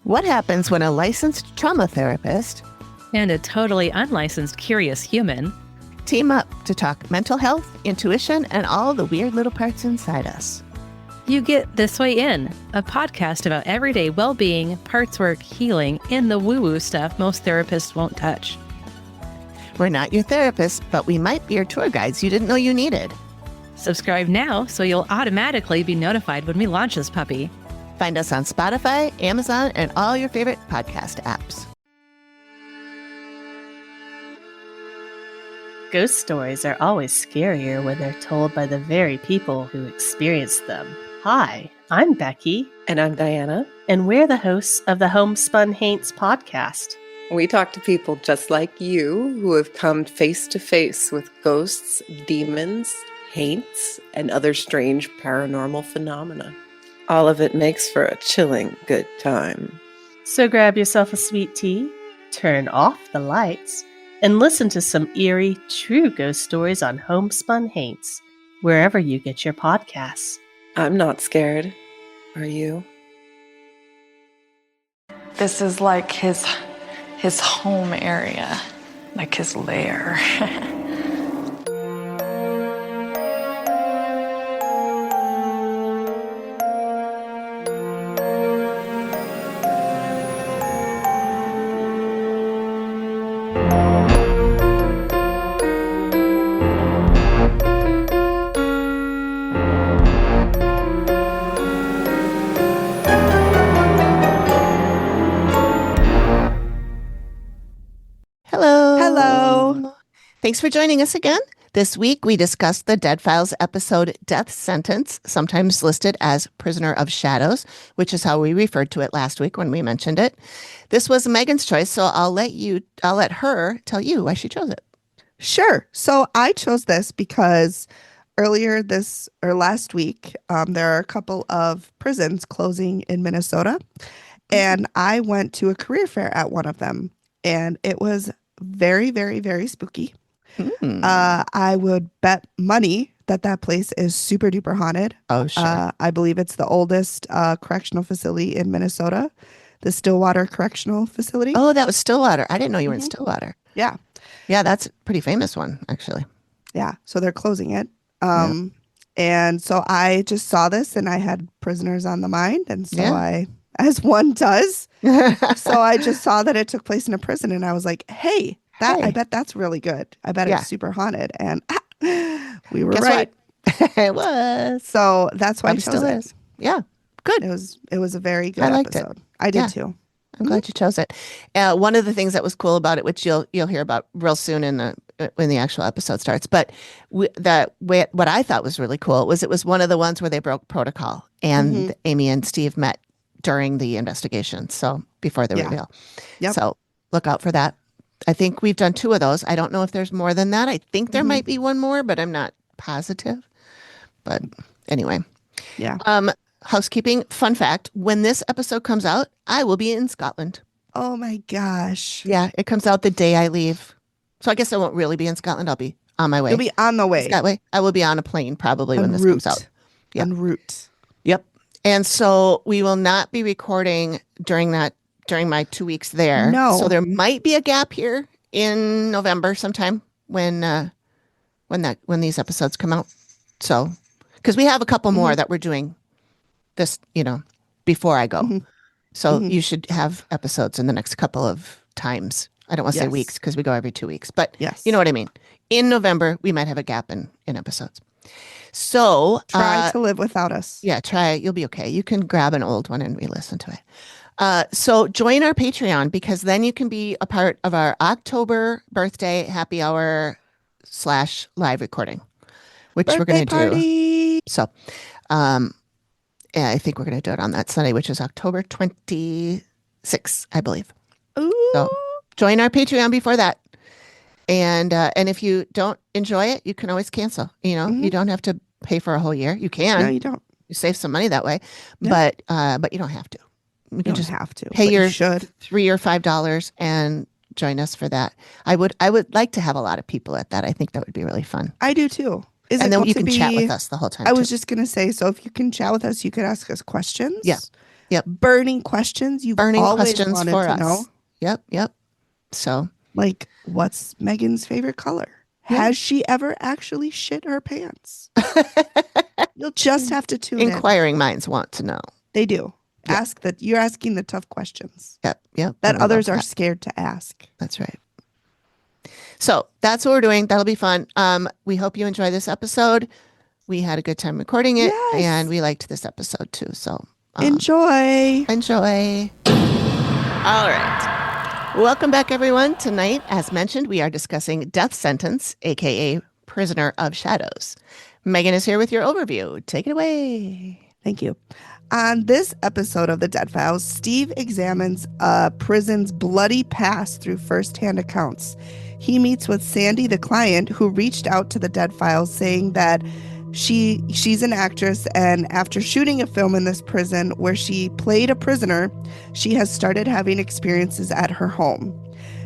What happens when a licensed trauma therapist and a totally unlicensed curious human team up to talk mental health, intuition, and all the weird little parts inside us? You get This Way In, a podcast about everyday well-being, parts work, healing, and the woo-woo stuff most therapists won't touch. We're not your therapists, but we might be your tour guides you didn't know you needed. Subscribe now so you'll automatically be notified when we launch this puppy. Find us on Spotify, Amazon, and all your favorite podcast apps. Ghost stories are always scarier when they're told by the very people who experienced them. Hi, I'm Becky. And I'm Diana. And we're the hosts of the Homespun Haints podcast. We talk to people just like you who have come face to face with ghosts, demons, haints, and other strange paranormal phenomena. All of it makes for a chilling good time. So grab yourself a sweet tea, turn off the lights, and listen to some eerie, true ghost stories on Homespun Haints, wherever you get your podcasts. I'm not scared. Are you? This is like his home area, like his lair. Thanks for joining us again. This week, we discussed the Dead Files episode Death Sentence, sometimes listed as Prisoner of Shadows, which is how we referred to it last week when we mentioned it. This was Megan's choice, so I'll let her tell you why she chose it. Sure. So I chose this because last week, there are a couple of prisons closing in Minnesota, and I went to a career fair at one of them, and it was very, very, very spooky. I would bet money that place is super duper haunted. Oh, sure. I believe it's the oldest correctional facility in Minnesota, the Stillwater Correctional Facility. Oh, that was Stillwater. I didn't know you were in Stillwater. Yeah. Yeah, that's a pretty famous one, actually. Yeah. So they're closing it. And so I just saw this and I had prisoners on the mind. And so as one does, so I just saw that it took place in a prison and I was like, hey. I bet that's really good. I bet it's super haunted. And we were right. It was. So that's why I chose it. Is. Yeah. Good. It was a very good episode. I did too. I'm glad you chose it. One of the things that was cool about it, which you'll hear about real soon when the actual episode starts, but what I thought was really cool was it was one of the ones where they broke protocol and Amy and Steve met during the investigation. So before the reveal. Yep. So look out for that. I think we've done 2 of those. I don't know if there's more than that. I think there might be one more, but I'm not positive. But anyway. Yeah. Housekeeping, fun fact, when this episode comes out, I will be in Scotland. Oh my gosh. Yeah, it comes out the day I leave. So I guess I won't really be in Scotland. I'll be on my way. You'll be on the way. That way. I will be on a plane probably when this comes out. Yep. En route. Yep. And so we will not be recording during my 2 weeks there. No. So there might be a gap here in November sometime when these episodes come out. So, because we have a couple more that we're doing this, before I go. So you should have episodes in the next couple of times. I don't want to say weeks because we go every 2 weeks, but you know what I mean. In November, we might have a gap in episodes. So try to live without us. Yeah, try. You'll be okay. You can grab an old one and re-listen to it. So join our Patreon because then you can be a part of our October birthday happy hour / live recording, which we're going to do. So, I think we're going to do it on that Sunday, which is October 26th, I believe. Ooh. So join our Patreon before that. And if you don't enjoy it, you can always cancel. You don't have to pay for a whole year. You can. No, you don't. You save some money that way, but you don't have to. You can just have to pay your $3 or $5 and join us for that. I would like to have a lot of people at that. I think that would be really fun. I do too. And then you can chat with us the whole time. I was just going to say, so if you can chat with us, you could ask us questions. Yeah. Yep. Burning questions you've Burning always questions wanted for to us. know. Yep. So, Like, what's Megan's favorite color? Yeah. Has she ever actually shit her pants? You'll just have to tune in. inquiring minds want to know. They do. Yep. You're asking the tough questions Yep. that I love others are that. scared to ask. That's right. So that's what we're doing. That'll be fun. We hope you enjoy this episode. We had a good time recording it, Yes. and we liked this episode too. So Enjoy. enjoy. All right. Welcome back, everyone. Tonight, as mentioned, we are discussing Death Sentence, aka Prisoner of Shadows. Megan is here with your overview. Take it away. Thank you. On this episode of The Dead Files, Steve examines a prison's bloody past through first-hand accounts. He meets with Sandy, the client, who reached out to The Dead Files saying that she's an actress, and after shooting a film in this prison where she played a prisoner, she has started having experiences at her home.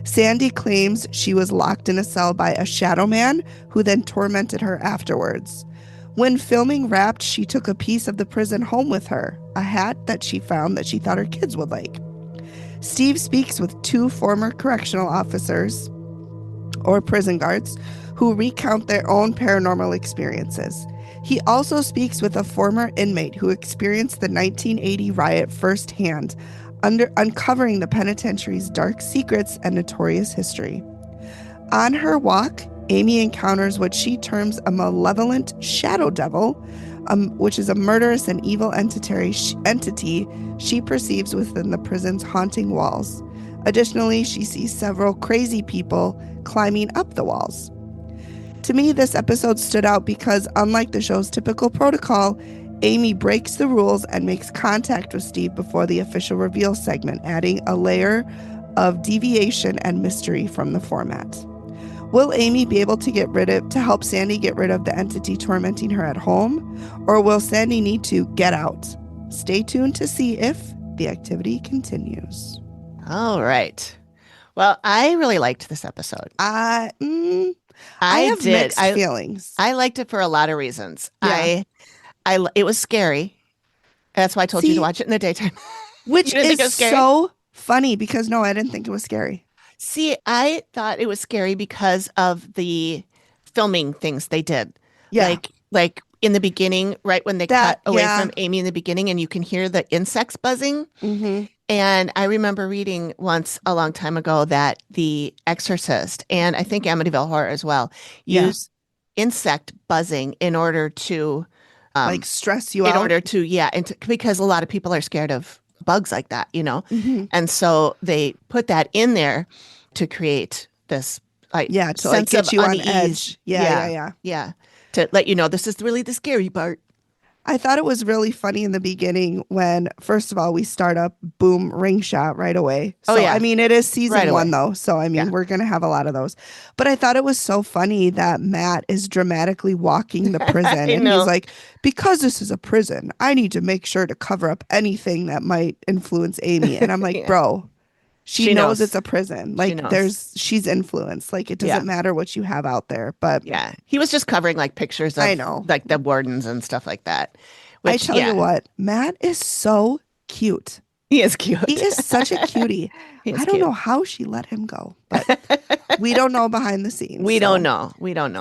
Sandy claims she was locked in a cell by a shadow man who then tormented her afterwards. When filming wrapped, she took a piece of the prison home with her, a hat that she found that she thought her kids would like. Steve speaks with 2 former correctional officers, or prison guards, who recount their own paranormal experiences. He also speaks with a former inmate who experienced the 1980 riot firsthand, uncovering the penitentiary's dark secrets and notorious history. On her walk, Amy encounters what she terms a malevolent shadow devil, which is a murderous and evil entity she perceives within the prison's haunting walls. Additionally, she sees several crazy people climbing up the walls. To me, this episode stood out because, unlike the show's typical protocol, Amy breaks the rules and makes contact with Steve before the official reveal segment, adding a layer of deviation and mystery from the format. Will Amy be able to help Sandy get rid of the entity tormenting her at home, or will Sandy need to get out? Stay tuned to see if the activity continues. All right. Well, I really liked this episode. I have mixed feelings. I liked it for a lot of reasons. Yeah. It was scary. That's why I told you to watch it in the daytime. Which You didn't think it was is scary? so funny because no, I didn't think it was scary. See, I thought it was scary because of the filming things they did. Yeah. Like in the beginning, right when they cut away yeah. from Amy in the beginning, and you can hear the insects buzzing. Mm-hmm. And I remember reading once a long time ago that The Exorcist, and I think Amityville Horror as well, use insect buzzing in order to Like stress you out. in order to because a lot of people are scared of bugs like that, you know. Mm-hmm. And so they put that in there to create this to sense get of you unease. on edge. Yeah. To let you know this is really the scary part. I thought it was really funny in the beginning when, first of all, we start up boom ring shot right away. So, I mean, it is season 1 though. So, I mean, we're going to have a lot of those. But I thought it was so funny that Matt is dramatically walking the prison. And he's like, because this is a prison, I need to make sure to cover up anything that might influence Amy. And I'm like, bro, she knows it's a prison. Like she's influenced. Like it doesn't matter what you have out there. But yeah, he was just covering like pictures of like the wardens and stuff like that. Which, I tell you what, Matt is so cute. He is cute. He is such a cutie. I don't know how she let him go, but we don't know behind the scenes. We don't know.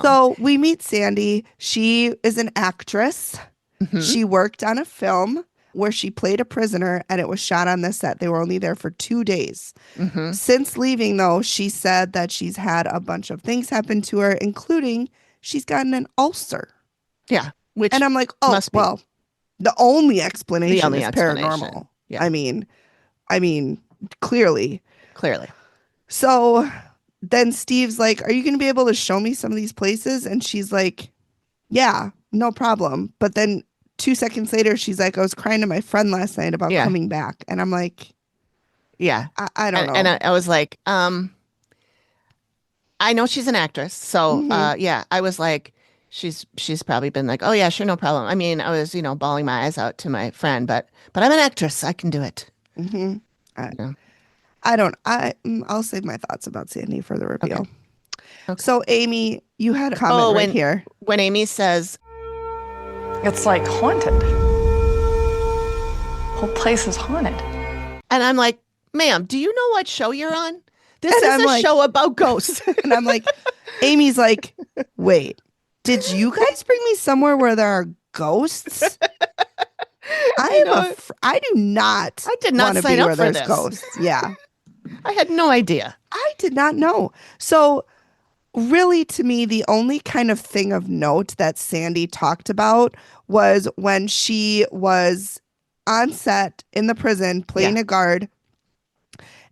So we meet Sandy. She is an actress. Mm-hmm. She worked on a film where she played a prisoner, and it was shot on this set. They were only there for 2 days. Mm-hmm. Since leaving, though, she said that she's had a bunch of things happen to her, including she's gotten an ulcer. Yeah. And I'm like, oh, well, the only explanation is paranormal. Yeah. I mean, clearly. So then Steve's like, are you going to be able to show me some of these places? And she's like, yeah, no problem. But then 2 seconds later, she's like, I was crying to my friend last night about coming back. And I'm like, I don't know. And I was like, I know she's an actress. So, I was like, she's probably been like, oh yeah, sure. No problem. I mean, I was, bawling my eyes out to my friend, but I'm an actress. I can do it. Mm-hmm. I'll save my thoughts about Sandy for the reveal. Okay. So Amy, you had a comment here. When Amy says, it's like haunted. whole place is haunted. And I'm like, ma'am, do you know what show you're on? This And is I'm a like- show about ghosts. And I'm like, Amy's like, wait, did you guys bring me somewhere where there are ghosts? I do not. I did not want to sign be up where for there's this. ghosts. Yeah, I had no idea. I did not know. So, really, to me, the only kind of thing of note that Sandy talked about was when she was on set in the prison playing a guard,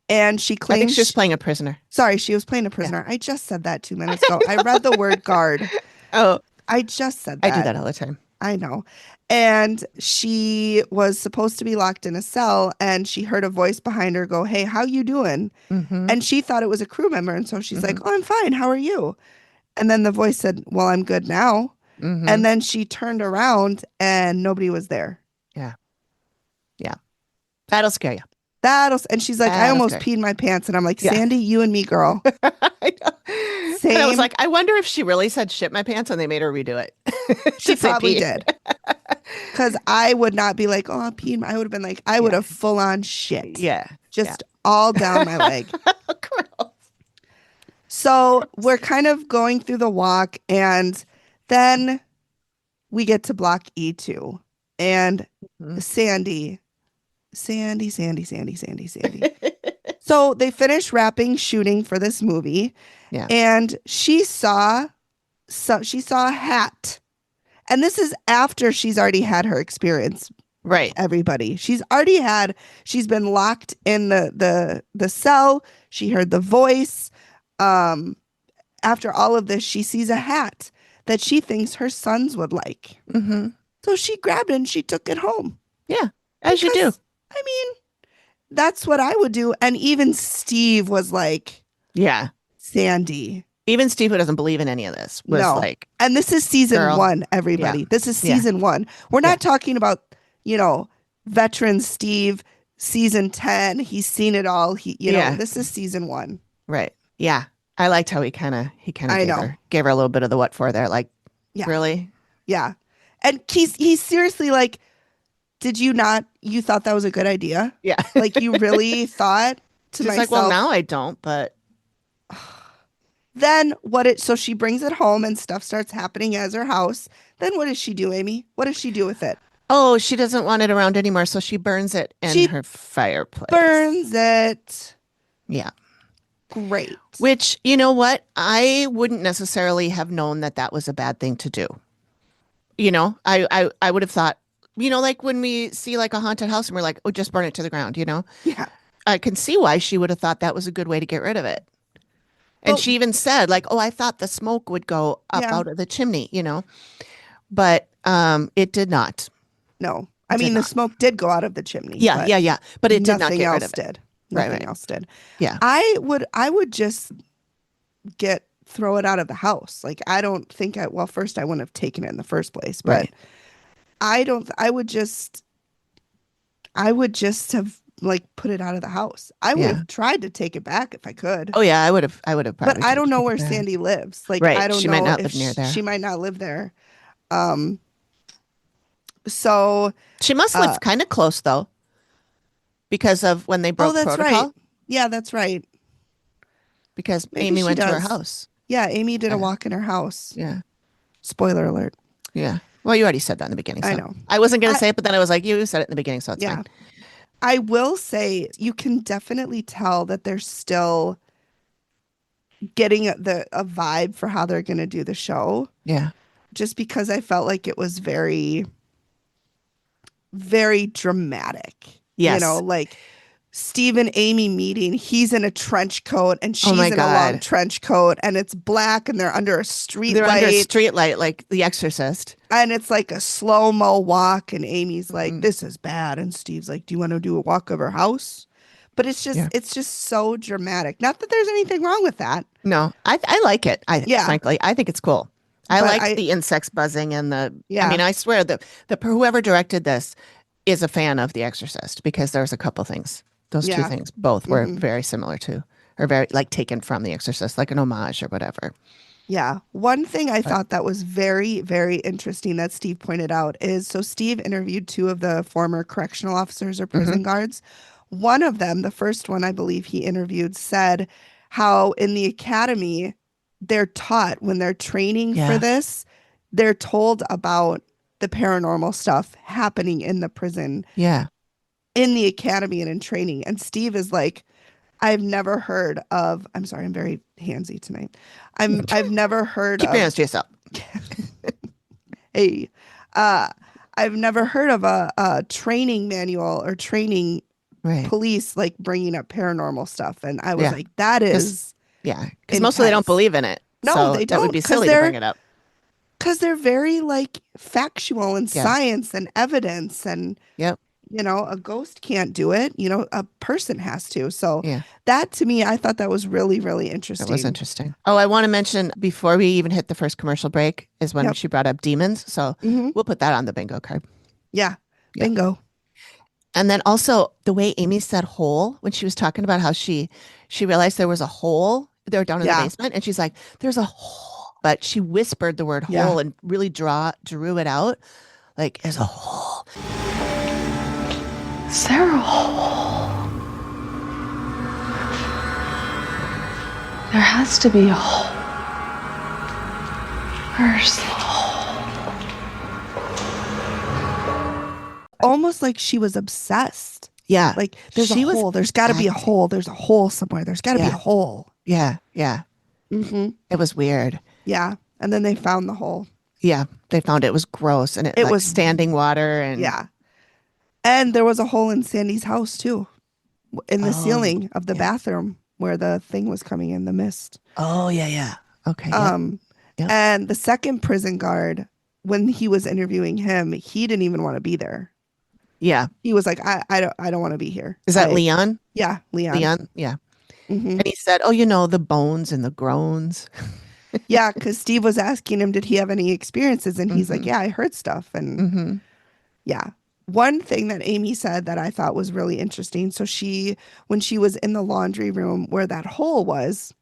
and she I claimed think she was playing a prisoner. Sorry, she was playing a prisoner. I just said that 2 minutes ago. I read the word guard. Oh, I just said that. I do that all the time. I know. And she was supposed to be locked in a cell, and she heard a voice behind her go, "Hey, how you doing?" Mm-hmm. And she thought it was a crew member. And so she's like, "Oh, I'm fine. How are you?" And then the voice said, "Well, I'm good now." Mm-hmm. And then she turned around and nobody was there. That'll scare you. And she's like, "I That'll almost scare peed my pants." And I'm like, Yeah. "Sandy, you and me, girl." I know. Same. And I was like, I wonder if she really said shit my pants and they made her redo it. She To say probably pee. did. Because I would not be like, "Oh, I peed." I would have been like, I would have full on shit. Yeah. Just all down my leg. Gross. So we're kind of going through the walk, and then we get to block E2. And Mhm. Sandy. So they finish wrapping shooting for this movie. Yeah. And she saw a hat. And this is after she's already had her experience, Right. everybody. She's been locked in the cell. She heard the voice. After all of this, she sees a hat that she thinks her sons would like. Mm-hmm. So she grabbed it and she took it home. Yeah. As you do. Because, I mean, that's what I would do. And even Steve was like, Yeah. Sandy. Even Steve, who doesn't believe in any of this, was No. like, And this is season Girl. 1, everybody. Yeah. This is Yeah. season 1. We're not talking about, veteran Steve, season 10. He's seen it all. Yeah. This is season 1. right. Yeah. I liked how he kind of I know. gave her a little bit of the what for there. Like, Yeah. really? Yeah. And he's seriously like, you thought that was a good idea? Yeah. Like, you really thought to She's myself. like, well, now I don't, but Then so she brings it home and stuff starts happening as her house. Then what does she do, Amy? What does she do with it? oh, she doesn't want it around anymore, so she burns it in She her fireplace. Burns it. Yeah. Great. Which, you know what? I wouldn't necessarily have known that that was a bad thing to do. I would have thought, like when we see like a haunted house and we're like, oh, just burn it to the ground, Yeah. I can see why she would have thought that was a good way to get rid of it. And But- she even said like, oh, I thought the smoke would go up Yeah. out of the chimney, but it did not. No. I Did mean, the not. smoke did go out of the chimney. Yeah, but yeah. But it did not nothing get rid else of it. did. Right, Nothing right. else did. Yeah. I would just throw it out of the house. Like, I don't think first I wouldn't have taken it in the first place, but Right. I would just have like put it out of the house. I would Yeah. have tried to take it back if I could. Oh yeah, I would have probably. But I don't know taken where it back. Sandy lives. Like, Right, I don't she know might not if live near there. She might not live there. So She must live kind of close though, because of when they broke that's protocol. right. Yeah, that's right. Because Maybe Amy she went to her does. house. Yeah, Amy did a Yeah. walk in her house. Yeah, Spoiler alert. yeah. Well, you already said that in the beginning. So. I know. I wasn't gonna I- say it, but then I was like, you said it in the beginning, so it's Yeah. fine. I will say you can definitely tell that they're still getting a vibe for how they're going to do the show, Yeah, just because I felt like it was very, very dramatic. Yes. Like Steve and Amy meeting, he's in a trench coat and she's my in a long God. trench coat, and it's black and they're under a street they're under a light. street light, like The Exorcist. And it's like a slow-mo walk, and Amy's like, Mhm. this is bad. And Steve's like, do you want to do a walk of her house? But it's just so dramatic. Not that there's anything wrong with that. No, I like it. Yeah. Frankly, I think it's cool. I But like the insects buzzing and the. Yeah. I mean, I swear the whoever directed this is a fan of The Exorcist, because there's a couple things. Those two Yeah. things both were Mhm. very similar to, or very like taken from The Exorcist, like an homage or whatever. Yeah. One thing I thought that was very, very interesting that Steve pointed out is so Steve interviewed two of the former correctional officers or prison guards. One of them, the first one I believe he interviewed, said how in the academy, they're taught when they're training for this, they're told about the paranormal stuff happening in the prison, in the academy and in training. And Steve is like, I've never heard of, I'm sorry, I'm very handsy tonight. I've never heard Keep of, your hands to yourself. hey, I've never heard of a training manual or training police like bringing up paranormal stuff. And I was like, that is, because mostly they don't believe in it. No, so they that would don't, be 'cause silly to they're- bring it up. because they're very like factual and science and evidence and you know, a ghost can't do it. You know, a person has to. So that to me, I thought that was really, really interesting. That was interesting. Oh, I want to mention before we even hit the first commercial break is when she brought up demons. So we'll put that on the bingo card. Yeah. Bingo. And then also the way Amy said hole when she was talking about how she realized there was a hole there down in the basement. And she's like, there's a hole. But she whispered the word hole and really drew it out. Like, there's a hole. Is there a hole? There has to be a hole. Where's the hole? Almost like she was obsessed. Yeah. Like there's a hole. There's got to be a hole. There's a hole somewhere. There's got to be a hole. Yeah. Yeah. It was weird. Yeah. And then they found the hole. Yeah. They found it was gross. And it was standing water. And And there was a hole in Sandy's house too, in the ceiling of the bathroom where the thing was coming in, the mist. Oh, yeah. Okay. And the second prison guard, when he was interviewing him, he didn't even want to be there. Yeah. He was like, I don't want to be here. Is that Leon? Yeah, Leon. Leon? Yeah. And he said, oh, you know, the bones and the groans. Yeah, because Steve was asking him, did he have any experiences? And he's like, yeah, I heard stuff. And yeah. One thing that Amy said that I thought was really interesting. So when she was in the laundry room where that hole was,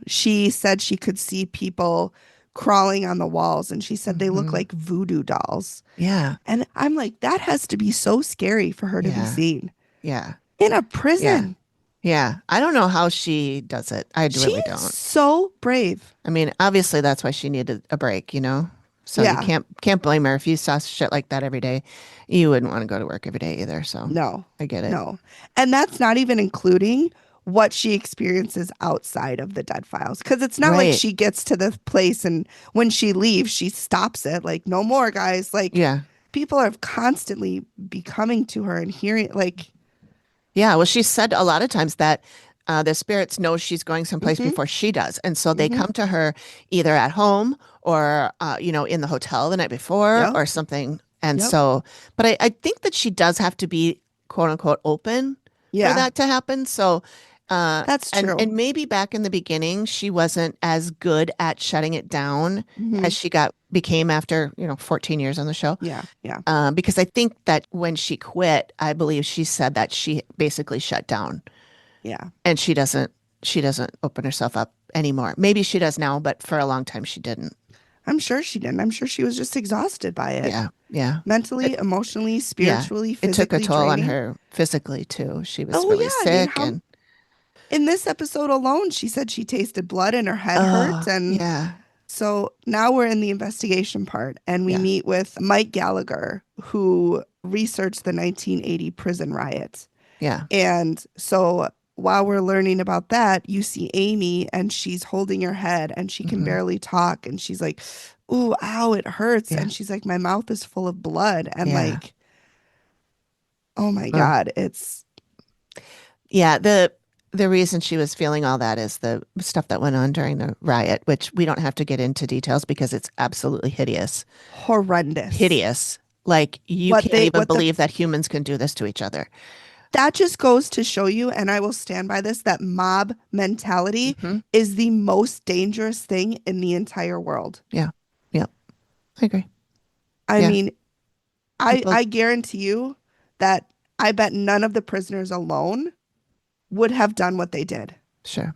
she said she could see people crawling on the walls. And she said they look like voodoo dolls. Yeah. And I'm like, that has to be so scary for her to be seen. Yeah. In a prison. Yeah. I don't know how she does it. I really don't. So brave. I mean, obviously that's why she needed a break, you know? So you can't blame her. If you saw shit like that every day, you wouldn't want to go to work every day either. So no, I get it. No. And that's not even including what she experiences outside of the dead files. Because it's not like she gets to the place and when she leaves, she stops it. Like, no more, guys. Like, people are constantly be coming to her and hearing, like. Yeah, well, she said a lot of times that the spirits know she's going someplace before she does. And so they come to her either at home or, you know, in the hotel the night before or something. And so, but I think that she does have to be, quote unquote, open for that to happen. So that's true. And maybe back in the beginning, she wasn't as good at shutting it down as she became after, 14 years on the show. Yeah. Yeah. Because I think that when she quit, I believe she said that she basically shut down. Yeah. And she doesn't open herself up anymore. Maybe she does now, but for a long time she didn't. I'm sure she didn't. I'm sure she was just exhausted by it. Yeah. Yeah. Mentally, emotionally, spiritually, physically. It took a toll draining. on her physically too. She was really sick. And in this episode alone, she said she tasted blood and her head hurt. And so now we're in the investigation part and we meet with Mike Gallagher, who researched the 1980 prison riot. Yeah. And so while we're learning about that, you see Amy and she's holding her head and she can barely talk. And she's like, ooh, ow, it hurts. And she's like, my mouth is full of blood. And like, oh my God, it's. Yeah. The reason she was feeling all that is the stuff that went on during the riot, which we don't have to get into details because it's absolutely hideous. Horrendous. Hideous. Like you can't even believe that humans can do this to each other. That just goes to show you, and I will stand by this, that mob mentality is the most dangerous thing in the entire world. Yeah. Yeah. I agree. I mean, I guarantee you that I bet none of the prisoners alone would have done what they did. Sure.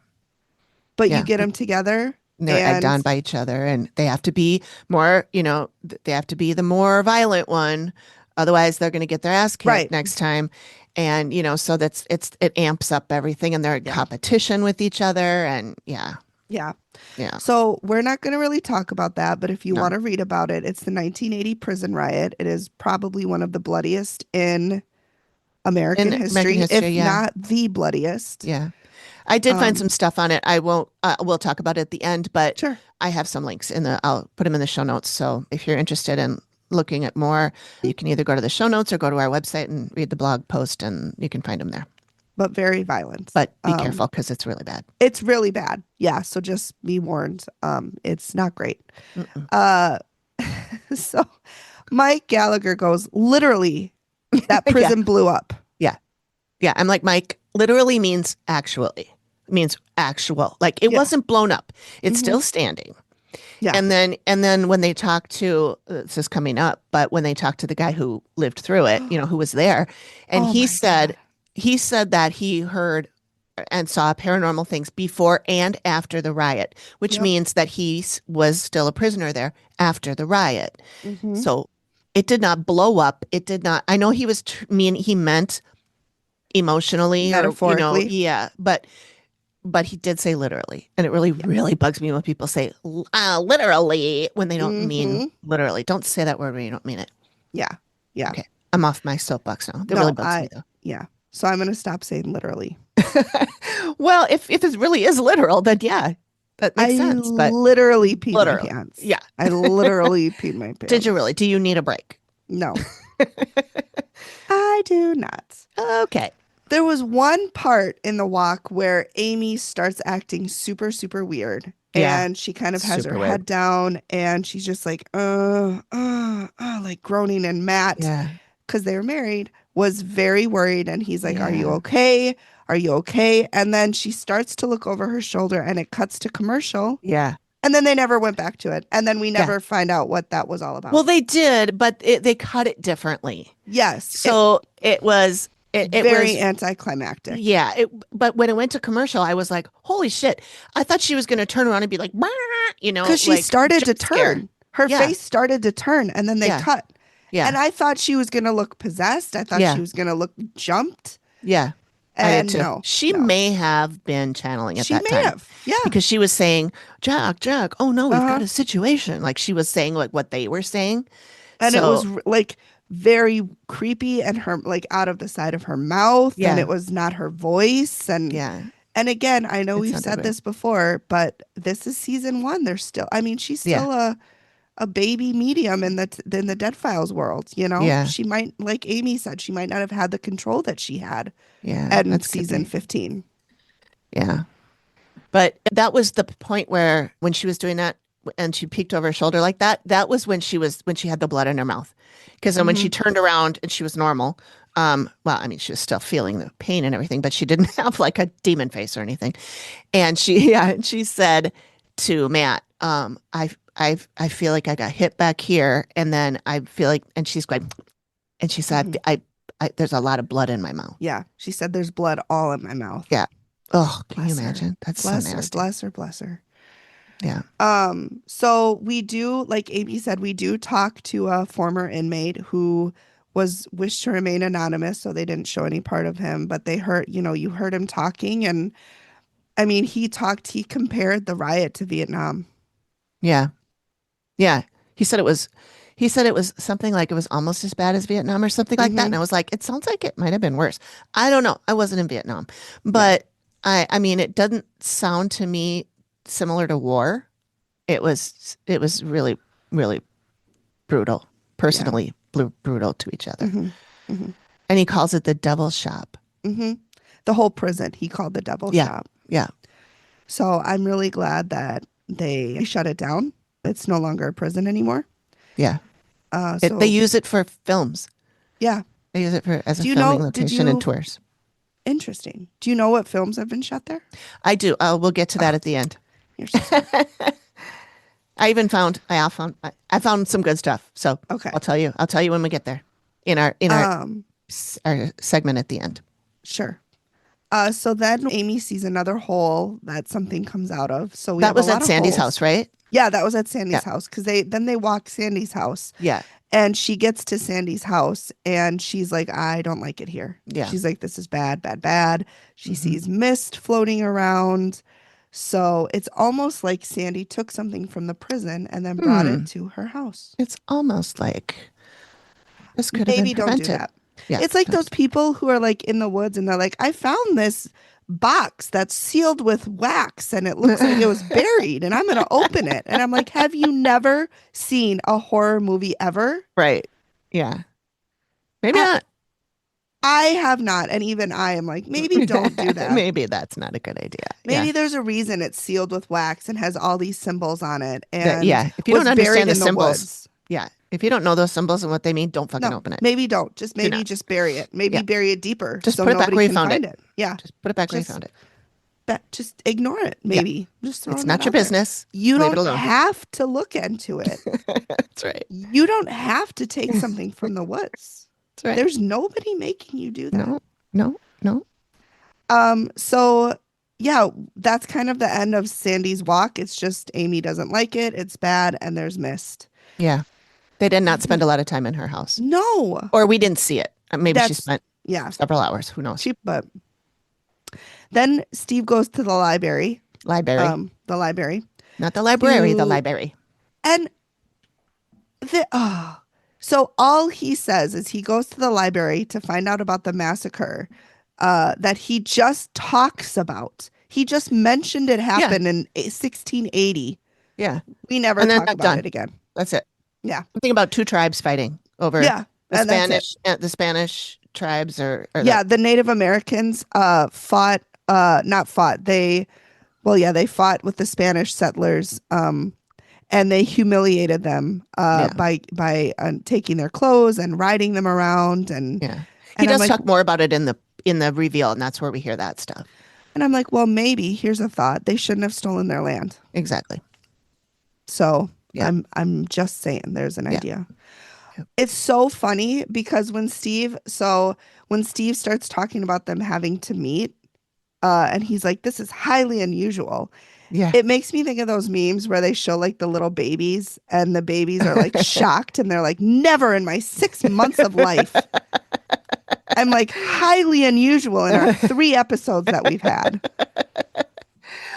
But you get them together And they're egged on by each other, and they have to be more, they have to be the more violent one. Otherwise, they're going to get their ass kicked next time. And, so it amps up everything, and they're in competition with each other. And yeah. So we're not going to really talk about that, but if you want to read about it, it's the 1980 prison riot. It is probably one of the bloodiest in American history, if not the bloodiest. Yeah. I did find some stuff on it. I won't, we'll talk about it at the end, but Sure. I have some links I'll put them in the show notes. So if you're interested in looking at more, you can either go to the show notes or go to our website and read the blog post, and you can find them there. But very violent. But be careful, because it's really bad. It's really bad. Yeah. So just be warned. It's not great. So Mike Gallagher goes, literally, that prison blew up. Yeah. I'm like, Mike, literally means actually. It means actual. Like, it wasn't blown up. It's still standing. Yeah. And then when they talked to, this is coming up, but when they talked to the guy who lived through it, who was there, and he said that he heard and saw paranormal things before and after the riot, which means that he was still a prisoner there after the riot. So it did not blow up. It did not. I know he was he meant emotionally, metaphorically, but he did say literally, and it really bugs me when people say literally when they don't mean literally. Don't say that word when you don't mean it. Yeah. Okay, I'm off my soapbox now. That really bugs me though. Yeah. So I'm going to stop saying literally. Well, if it really is literal, then that makes sense. But literally peed my pants. Yeah, I literally peed my pants. Did you really? Do you need a break? No, I do not. Okay. There was one part in the walk where Amy starts acting super, super weird. Yeah. And she kind of has Super her weird. head down, and she's just like, like groaning. And Matt, because they were married, was very worried. And he's like, are you okay? Are you okay? And then she starts to look over her shoulder, and it cuts to commercial. Yeah. And then they never went back to it. And then we never find out what that was all about. Well, they did, but they cut it differently. Yes. So it was... It very was anticlimactic. Yeah. But when it went to commercial, I was like, holy shit. I thought she was going to turn around and be like, because she started to turn. Her face started to turn, and then they cut. Yeah. And I thought she was going to look possessed. I thought she was going to look jumped. Yeah. And no. She may have been channeling at that time. She may have. Yeah. Because she was saying, Jack, oh no, we've got a situation. Like, she was saying like what they were saying. And it was like very creepy, and her like out of the side of her mouth, and it was not her voice, and again, I know we've said this before, but this is season 1. There's still, she's still a baby medium in the Dead Files world. She might, like Amy said, she might not have had the control that she had in season 15. Yeah, but that was the point where when she was doing that and she peeked over her shoulder like that, that was when she had the blood in her mouth. Because then when she turned around and she was normal, she was still feeling the pain and everything, but she didn't have like a demon face or anything. And she said to Matt, I feel like I got hit back here, and then I feel like, and she's going, and she said, I there's a lot of blood in my mouth. Yeah, she said there's blood all in my mouth. Yeah. Oh, can you imagine? That's bless so nasty. Her, bless her. Yeah. So we do, like Amy said, we do talk to a former inmate who wished to remain anonymous, so they didn't show any part of him, but they heard, you heard him talking, and he compared the riot to Vietnam. Yeah. Yeah. He said it was something like it was almost as bad as Vietnam or something like that. And I was like, it sounds like it might have been worse. I don't know. I wasn't in Vietnam, but it doesn't sound to me similar to war. It was really, really brutal, personally brutal to each other. And he calls it the devil's shop. The whole prison he called the devil's shop. Yeah. So I'm really glad that they shut it down. It's no longer a prison anymore. Yeah. They use it for films. Yeah. They use it as a filming location and tours. Interesting. Do you know what films have been shot there? I do. We'll get to that at the end. I found some good stuff. So okay. I'll tell you when we get there in our segment at the end. Sure. So then Amy sees another hole that something comes out of. So we That have was a lot at of Sandy's holes. house, right? Yeah, that was at Sandy's Yeah. house because they walk Sandy's house. Yeah. And she gets to Sandy's house and she's like, I don't like it here. Yeah. She's like, this is bad, bad, bad. She sees mist floating around. So it's almost like Sandy took something from the prison and then brought it to her house. It's almost like this could have Maybe been don't do prevented. that. Yeah, It's like don't. those people who are like in the woods and they're like, I found this box that's sealed with wax and it looks like it was buried and I'm going to open it. And I'm like, have you never seen a horror movie ever? Right. Yeah. Maybe not. I have not. And even I am like, maybe don't do that. Maybe that's not a good idea. Maybe there's a reason it's sealed with wax and has all these symbols on it. And If you was don't buried understand the in symbols, woods. if you don't know those symbols and what they mean, don't fucking open it. Maybe don't. Just Do maybe not. just bury it. Maybe Yeah. bury it deeper. Just so put it back nobody where you can found find it. it. Yeah. Just put it back where you Just- found it. Just ignore it. Maybe. Just It's throwing not that your out there. business. You Leave it don't alone. have to look into it. That's right. You don't have to take something from the woods. That's right. There's nobody making you do that. No. So yeah, that's kind of the end of Sandy's walk. It's just Amy doesn't like it. It's bad, and there's mist. Yeah. They did not spend a lot of time in her house. No. Or we didn't see it. Maybe she That's- spent Yeah. several hours. Who knows? But then Steve goes to the library. Library. The library. Not the library, the to- library. And so all he says is he goes to the library to find out about the massacre that he just talks about. He just mentioned it happened in 1680. Yeah. We never And then talk that's about done. it again. That's it. Yeah. Something about two tribes fighting over Yeah. the And that's it. the Spanish tribes or Yeah, the Native Americans fought not fought. They fought with the Spanish settlers and they humiliated them by taking their clothes and riding them around and yeah. He and I'm does like, talk more about it in the reveal, and that's where we hear that stuff. and I'm like, well, maybe here's a thought. They shouldn't have stolen their land. Exactly. So Yeah. I'm just saying there's an Yeah. idea. It's so funny because when Steve starts talking about them having to meet, and he's like, this is highly unusual. Yeah. It makes me think of those memes where they show like the little babies and the babies are like shocked and they're like, never in my 6 months of life. I'm like highly unusual in our 3 episodes that we've had.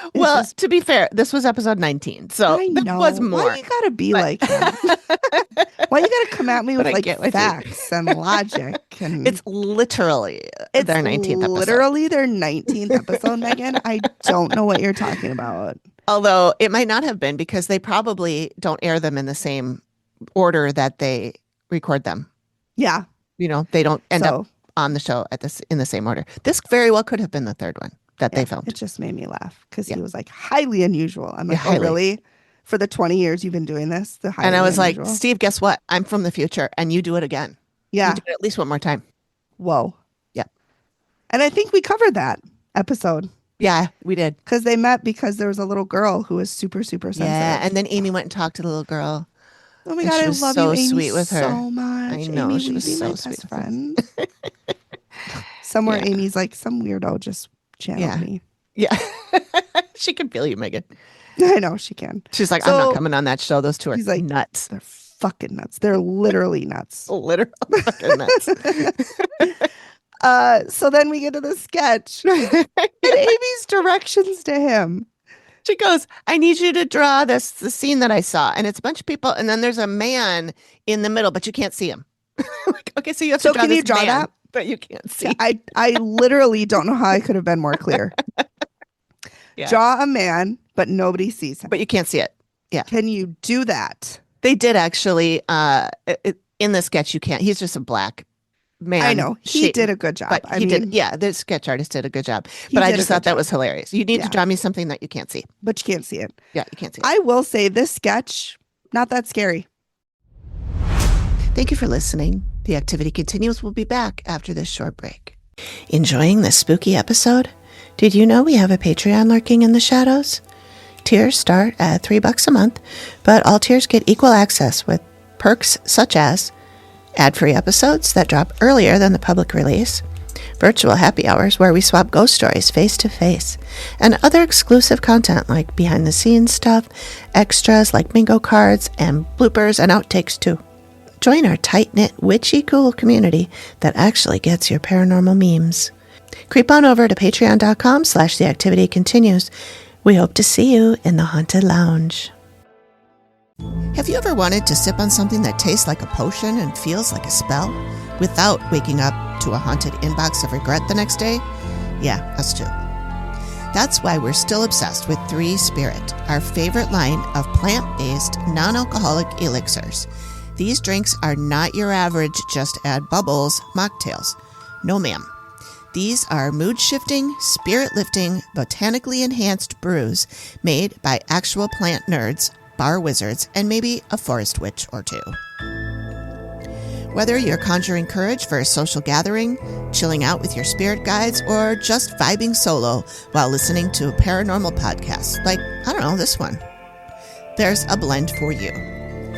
It's Well, just- to be fair, this was episode 19, so I there know. was more. Why you gotta be like that? Why you gotta come at me with But I like get what you- facts and logic? And It's literally their 19th episode. literally their 19th episode, Megan. I don't know what you're talking about. Although it might not have been because they probably don't air them in the same order that they record them. Yeah. You know, they don't end So- up on the show in the same order. This very well could have been the third one that Yeah, they filmed. It just made me laugh because Yeah. he was like highly unusual. I'm like, Yeah, highly. oh, really? For the 20 years you've been doing this? The highly And I was like, unusual? Steve, guess what? I'm from the future, and you do it again. Yeah. You do it at least one more time. Whoa. Yeah. And I think we covered that episode Yeah, we did. because they met because there was a little girl who was super, super sensitive. Yeah, and then Amy went and talked to the little girl. Oh my and God, she I was love so you, Amy, sweet with her. so much. I know, Amy, she will was you be so my sweet best with her. friend. Somewhere Yeah. Amy's like, some weirdo just channeled Yeah. me. Yeah, she can feel you, Megan. I know she can. She's like, I'm So- not coming on that show. Those two are He's like, nuts. They're fucking nuts. They're literally nuts. Literally fucking nuts. So then we get to the sketch and Amy's directions to him. She goes, I need you to draw the scene that I saw. And it's a bunch of people. And then there's a man in the middle, but you can't see him. Like, okay, so you have So to draw can you this draw man, that? but you can't see. I literally don't know how I could have been more clear. Yeah. Draw a man, but nobody sees him. But you can't see it. Can you do that? They did actually, in the sketch, you can't. He's just a black man. I know. He did a good job. But I he mean, did. Yeah, the sketch artist did a good job. he But I did a just good thought that job, was hilarious. You need Yeah. to draw me something that you can't see. but you can't see it. Yeah, you can't see it. I will say this sketch, not that scary. Thank you for listening. The activity continues. We'll be back after this short break. Enjoying this spooky episode? Did you know we have a Patreon lurking in the shadows? Tiers start at $3 a month, but all tiers get equal access with perks such as ad-free episodes that drop earlier than the public release, virtual happy hours where we swap ghost stories face to face, and other exclusive content like behind the scenes stuff, extras like bingo cards, and bloopers and outtakes too. Join our tight-knit, witchy cool community that actually gets your paranormal memes. Creep on over to patreon.com/theactivitycontinues. We hope to see you in the Haunted Lounge. Have you ever wanted to sip on something that tastes like a potion and feels like a spell without waking up to a haunted inbox of regret the next day? Yeah, us too. That's why we're still obsessed with 3 Spirit, our favorite line of plant-based, non-alcoholic elixirs. These drinks are not your average just add bubbles mocktails. No ma'am. These are mood-shifting, spirit-lifting, botanically enhanced brews made by actual plant nerds, bar wizards, and maybe a forest witch or two. Whether you're conjuring courage for a social gathering, chilling out with your spirit guides, or just vibing solo while listening to a paranormal podcast, like, I don't know, this one, there's a blend for you.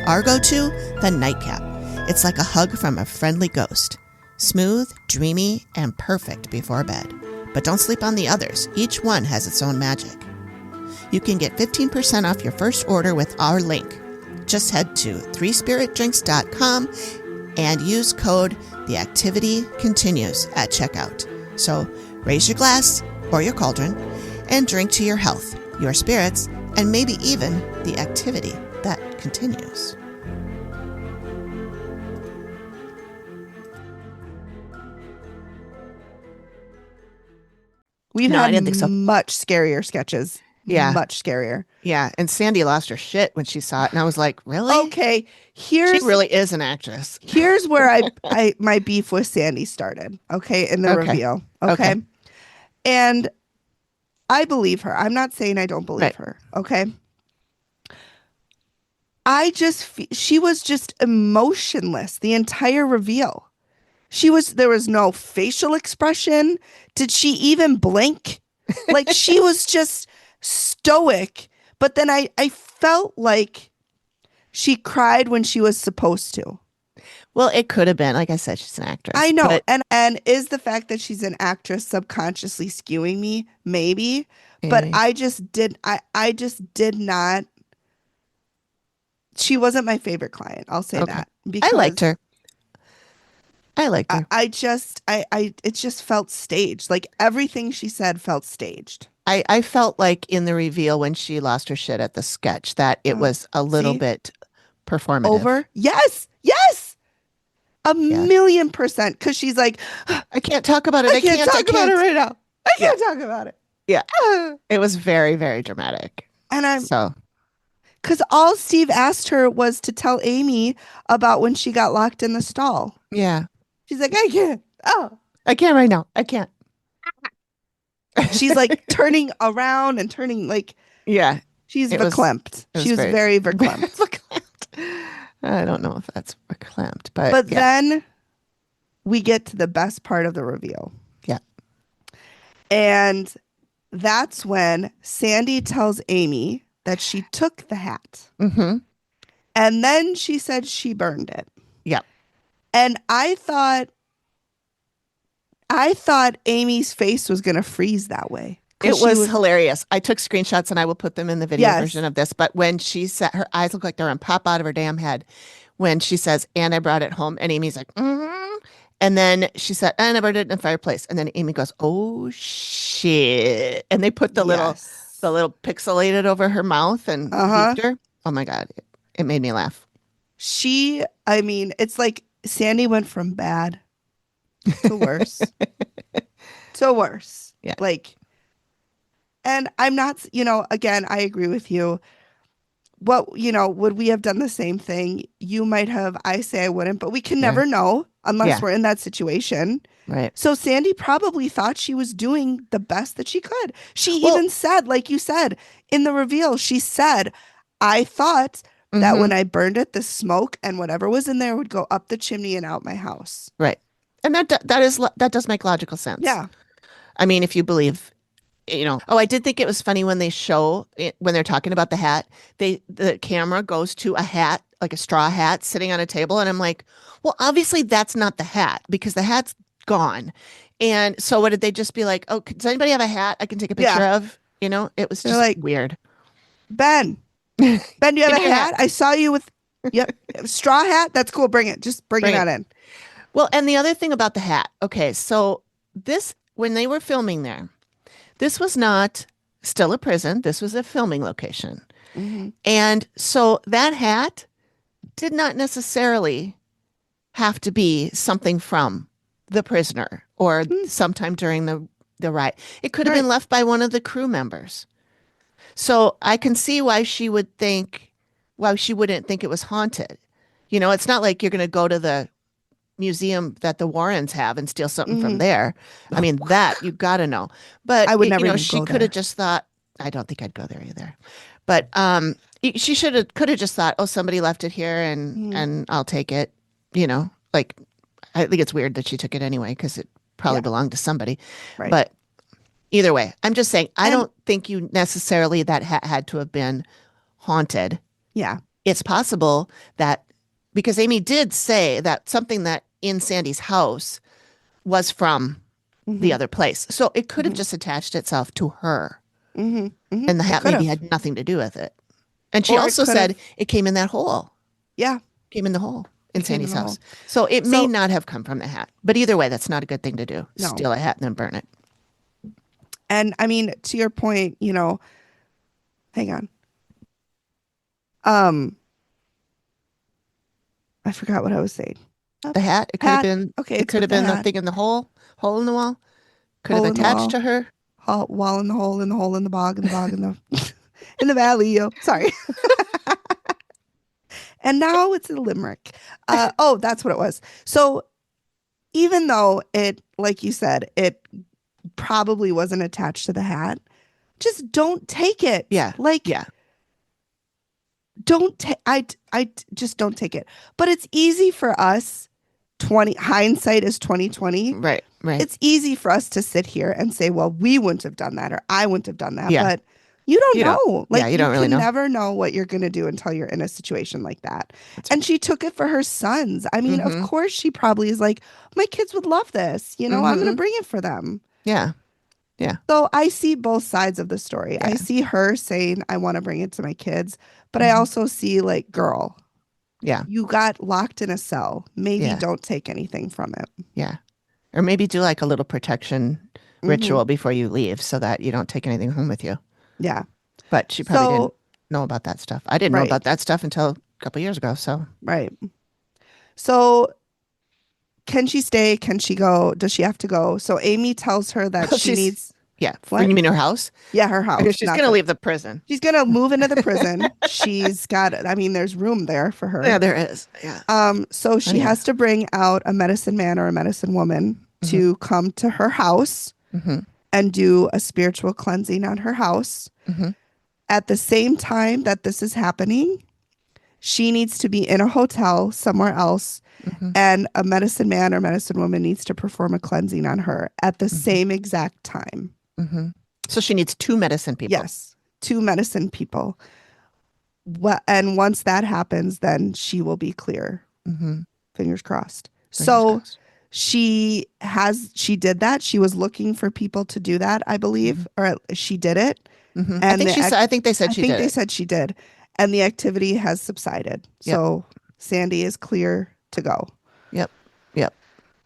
Our go-to, the Nightcap. It's like a hug from a friendly ghost. Smooth, dreamy, and perfect before bed. But don't sleep on the others. Each one has its own magic. You can get 15% off your first order with our link. Just head to 3spiritdrinks.com and use code TheActivityContinues at checkout. So raise your glass or your cauldron and drink to your health, your spirits, and maybe even the activity that continues. We've No, I had didn't think so. much scarier sketches. Yeah. Much scarier. Yeah, and Sandy lost her shit when she saw it, and I was like, really? Okay, She really is an actress. here's where I my beef with Sandy started. Okay, in the Okay. reveal. Okay. And I believe her. I'm not saying I don't believe Right. her. Okay. She was just emotionless the entire reveal. There was no facial expression. Did she even blink? Like she was just stoic. But then I felt like she cried when she was supposed to. Well, it could have been. Like I said, she's an actress. I know. but- And is the fact that she's an actress subconsciously skewing me? Maybe. But Maybe. I just did not. She wasn't my favorite client. I'll say Okay. that. I liked because her. I liked her. it just felt staged. Like everything she said felt staged. I felt like in the reveal when she lost her shit at the sketch that it was a little see? bit performative. Over? Yes. A million percent. Because she's like, I can't talk about it. I can't talk about it right now. I can't talk about it. Yeah. It was very, very dramatic. And So, because all Steve asked her was to tell Amy about when she got locked in the stall. yeah. She's like, I can't. Oh. I can't right now. I can't. She's like turning around and turning like Yeah. she's It was- verklempt. it was She was very- very verklempt. Verklempt. I don't know if that's verklempt, but But yeah. then we get to the best part of the reveal. Yeah. And that's when Sandy tells Amy that she took the hat. Mm-hmm. And then she said she burned it. Yep. And I thought Amy's face was going to freeze that way. It 'Cause she was hilarious. I took screenshots and I will put them in the video Yes. version of this. But when she said her eyes look like they're going to pop out of her damn head when she says, and I brought it home, and Amy's like, mm-hmm. And then she said, and I burned it in the fireplace. And then Amy goes, oh shit. And they put the Yes. little pixelated over her mouth and beeped her. Oh my God. It made me laugh. It's like Sandy went from bad to worse. To worse. Yeah. Like, and I'm not, again, I agree with you. Would we have done the same thing? You might have. I say I wouldn't, but we can never know unless Yeah. we're in that situation. Right. So Sandy probably thought she was doing the best that she could. She Well- even said, like you said, in the reveal, she said, I thought that Mhm. when I burned it, the smoke and whatever was in there would go up the chimney and out my house. Right. And that does make logical sense. Yeah. I mean, if you believe, I did think it was funny when they show it, when they're talking about the hat, the camera goes to a hat, like a straw hat sitting on a table. And I'm like, well, obviously that's not the hat because the hat's gone. And so what did they just be like, oh, does anybody have a hat I can take a picture Yeah. of? You know, it was They're just like, weird. Ben, do you have Give a me your hat? I saw you with, yep, straw hat. That's cool. Bring it. Just bring Bring that it. in. Well, and the other thing about the hat. Okay, so this, when they were filming there, this was not still a prison. This was a filming location. Mhm. And so that hat did not necessarily have to be something from the prisoner or sometime during the riot. It could have Right. been left by one of the crew members. So I can see why she wouldn't think it was haunted. You know, it's not like you're going to go to the museum that the Warrens have and steal something from Mhm. there. I mean, that you got to know. But I would you never know, even she go could there. have just thought, I don't think I'd go there either. But she could have just thought, oh, somebody left it here and I'll take it. You know, like I think it's weird that she took it anyway because it probably Yeah. belonged to somebody. Right. But either way, I'm just saying, I And- don't think you necessarily that had to have been haunted. Yeah. It's possible that because Amy did say that something that in Sandy's house was from the other place. So it could have just attached itself to her. Mm-hmm. Mm-hmm. And the hat maybe have. had nothing to do with it. And she Or it also could said have- it came in that hole. Yeah. Came in the hole in It came in Sandy's the house. hole. So it may So- not have come from the hat. But either way, that's not a good thing to do. No. Steal a hat and then burn it. And I mean, to your point, you know, hang on. I forgot what I was saying. The hat, it could have Hat. been Okay, it it's could with have been the the hat. thing in the hole in the wall. Could Hole have in the attached wall. to her. Wall in the hole, in the hole, in the bog, in the bog, in the in the valley. Yo, sorry. And now it's a limerick. Oh, that's what it was. So even though it, like you said, it probably wasn't attached to the hat, just don't take it. Yeah. Like, Yeah. don't take. I just don't take it. But it's easy for us. Hindsight is 2020. Right. Right. It's easy for us to sit here and say, well, we wouldn't have done that or I wouldn't have done that. Yeah. But you don't You don't- know. Like, yeah, you don't really can know. never know what you're going to do until you're in a situation like that. And she took it for her sons. I mean, of course, she probably is like, my kids would love this. You know, I'm going to bring it for them. Yeah. Yeah. So I see both sides of the story. I Yeah. see her saying, I want to bring it to my kids. But I also see, like, girl, Yeah. you got locked in a cell. Maybe Yeah. don't take anything from it. Yeah. Or maybe do like a little protection ritual before you leave so that you don't take anything home with you. Yeah. But she probably So- didn't know about that stuff. I didn't know Right. about that stuff until a couple years ago. So Right. So can she stay? Can she go? Does she have to go? So Amy tells her that she She's- needs, yeah. What? You mean her house? yeah, her house. She's not going to the- leave the prison. She's going to move into the prison. She's got, I mean, there's room there for her. Yeah, there is. Yeah. So she Plenty has to bring out a medicine man or a medicine woman to come to her house and do a spiritual cleansing on her house. At the same time that this is happening, she needs to be in a hotel somewhere else, and a medicine man or medicine woman needs to perform a cleansing on her at the same exact time. So she needs 2 medicine people. Yes, 2 medicine people. And once that happens, then she will be clear. Fingers crossed. So she did that. She was looking for people to do that, I believe, or she did it. And I think they said I she think did. they it. said she did. And the activity has subsided. Yep. So Sandy is clear to go. Yep. Yep.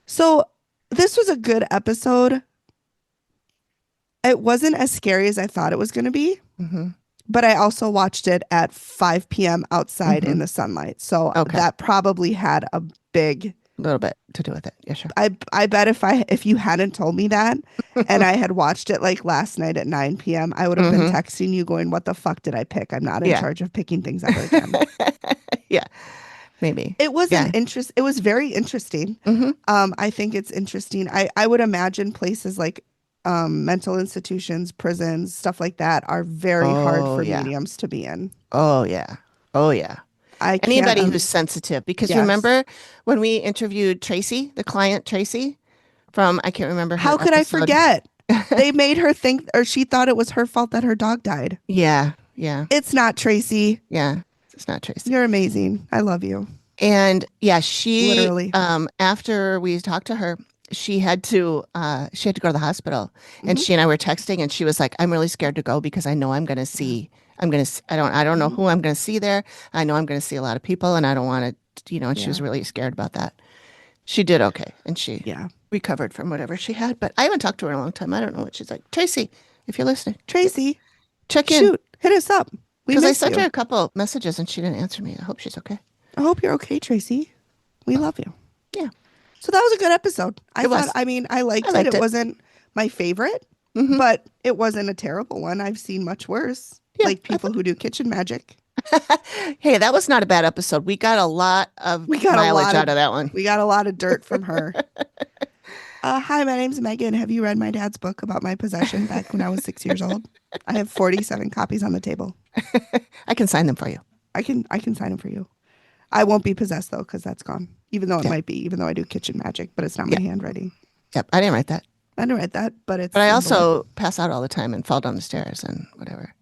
So this was a good episode. It wasn't as scary as I thought it was going to be. But I also watched it at 5 p.m. outside in the sunlight. So Okay. that probably had a big, A little bit to do with it. Yeah, sure. I bet if you hadn't told me that and I had watched it like last night at 9 p.m., I would have been texting you going, what the fuck did I pick? I'm not in Yeah. charge of picking things ever again. Yeah. Maybe. It was Yeah. it was very interesting. I think it's interesting. I would imagine places like mental institutions, prisons, stuff like that are very hard Oh, for yeah. mediums to be in. Oh, yeah. Oh, yeah. I can't, Anybody who's sensitive, because Yes. remember when we interviewed Tracy, the client Tracy from, I can't remember. Her how could I episode. forget? They made her think, or she thought it was her fault that her dog died. Yeah. Yeah. It's not, Tracy. Yeah. It's not Tracy. You're amazing. I love you. And yeah, she, Literally. after we talked to her, she had to go to the hospital, and she and I were texting, and she was like, "I'm really scared to go because I know I'm going to see. I don't know who I'm going to see there. I know I'm going to see a lot of people, and I don't want to, And she was really scared about that. She did okay, and she recovered from whatever she had. But I haven't talked to her in a long time. I don't know what she's like. Tracy, if you're listening, Tracy, check in. shoot, hit us up. Because I sent her a couple messages and she didn't answer me. I hope she's okay. I hope you're okay, Tracy. We love you. Yeah. So that was a good episode. I liked it. It wasn't my favorite, but it wasn't a terrible one. I've seen much worse. Yeah, like people who do kitchen magic. Hey, that was not a bad episode. We got a lot of mileage out of that one. We got a lot of dirt from her. Hi, my name's Megan. Have you read my dad's book about my possession back when I was 6 years old? I have 47 copies on the table. I can sign them for you. I can sign them for you. I won't be possessed though, because that's gone. Even though it might be, even though I do kitchen magic, but it's not my handwriting. Yep, I didn't write that. I didn't write that, but it's. But I also pass out all the time and fall down the stairs and whatever.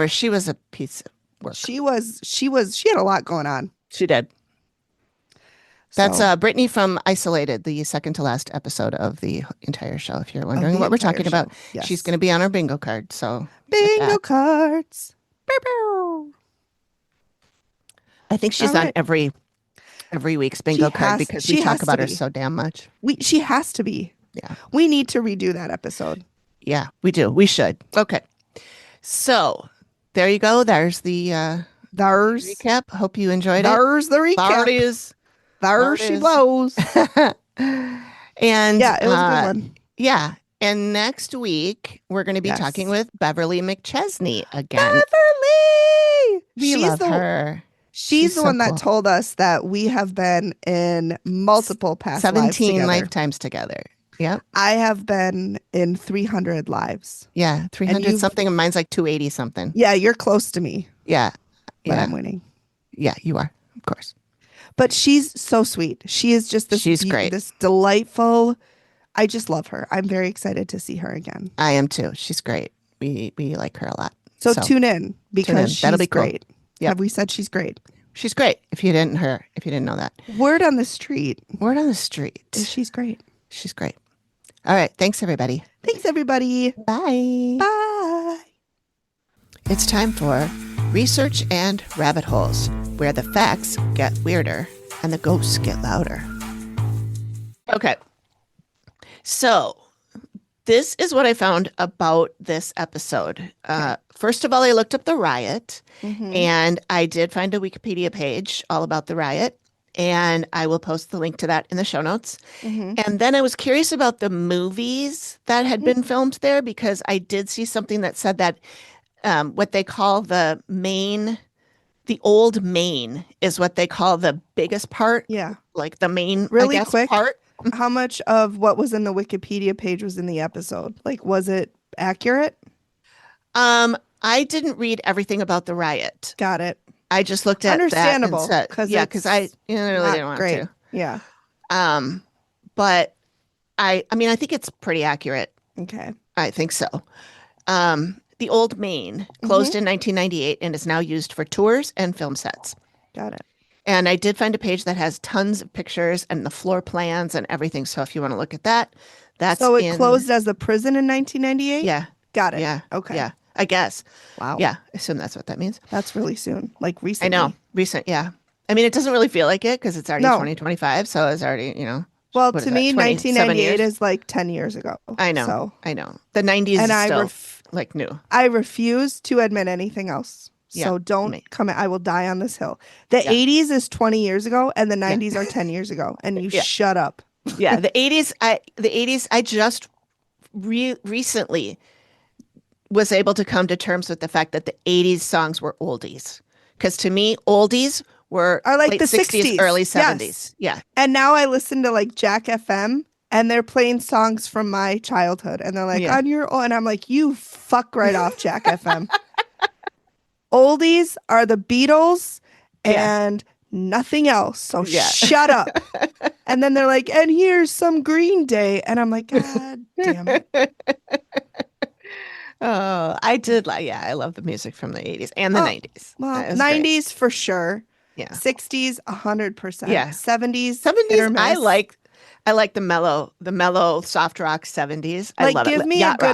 She was a piece of work. She had a lot going on. She did. That's Brittany from Isolated, the second to last episode of the entire show. If you're wondering what we're talking about, she's going to be on our bingo card. So bingo cards. I think she's on every week's bingo card because we talk about her so damn much. She has to be. Yeah. We need to redo that episode. Yeah, we do. We should. Okay. So there you go. There's the recap. Hope you enjoyed it. There's the recap. There she blows. And yeah, it was a good one. Yeah. And next week, we're going to be talking with Beverly McChesney again. Beverly! We love her. She's the one that told us that we have been in multiple past 17 lifetimes together. Yep. I have been in 300 lives. Yeah, 300 something, and mine's like 280 something. Yeah, you're close to me. Yeah. But I'm winning. Yeah, you are, of course. But she's so sweet. She is just she's great. This delightful. I just love her. I'm very excited to see her again. I am too. She's great. We like her a lot. So tune in because she's that'll be great. Cool. Yep. Have we said she's great? She's great. If you didn't know that. Word on the street. She's great. She's great. All right. Thanks, everybody. Bye. Bye. It's time for Research and Rabbit Holes, where the facts get weirder and the ghosts get louder. Okay. So this is what I found about this episode. First of all, I looked up the Riot, and I did find a Wikipedia page all about the Riot, and I will post the link to that in the show notes. And then I was curious about the movies that had been filmed there, because I did see something that said that what they call the old main is what they call the biggest part. Yeah. Like the main, really I guess, quick part. How much of what was in the Wikipedia page was in the episode? Like, was it accurate? I didn't read everything about the Riot. Got it. I just looked at understandable because I really didn't want to. Yeah. But I mean, I think it's pretty accurate. Okay. I think so. The Old Main closed in 1998 and is now used for tours and film sets. Got it. And I did find a page that has tons of pictures and the floor plans and everything. So if you want to look at that, so it closed as a prison in 1998? Yeah. Got it. Yeah. Okay. Yeah. I guess. Wow. Yeah. I assume that's what that means. That's really soon. Like recently. I know. Recent. Yeah. I mean, it doesn't really feel like it because it's already 2025. So it's already, Well, to me, 1998 is like 10 years ago. I know. So. I know. The 90s is still like new. I refuse to admit anything else. So don't come. I will die on this hill. The 80s is 20 years ago, and the 90s are 10 years ago. And you shut up. Yeah, the 80s. I just recently was able to come to terms with the fact that the 80s songs were oldies. Because to me, oldies are like the 60s, early 70s. Yes. Yeah. And now I listen to like Jack FM, and they're playing songs from my childhood, and they're like on your own, and I'm like, you fuck right off, Jack FM. Oldies are the Beatles and nothing else. So shut up. And then they're like, and here's some Green Day. And I'm like, God damn it. Oh, I did. I love the music from the 80s and the 90s. Well, 90s for sure. Yeah. 60s, 100%. Yeah. 70s, 70s, I like. I like the mellow soft rock 70s. I Like, love give it. me a Yacht good,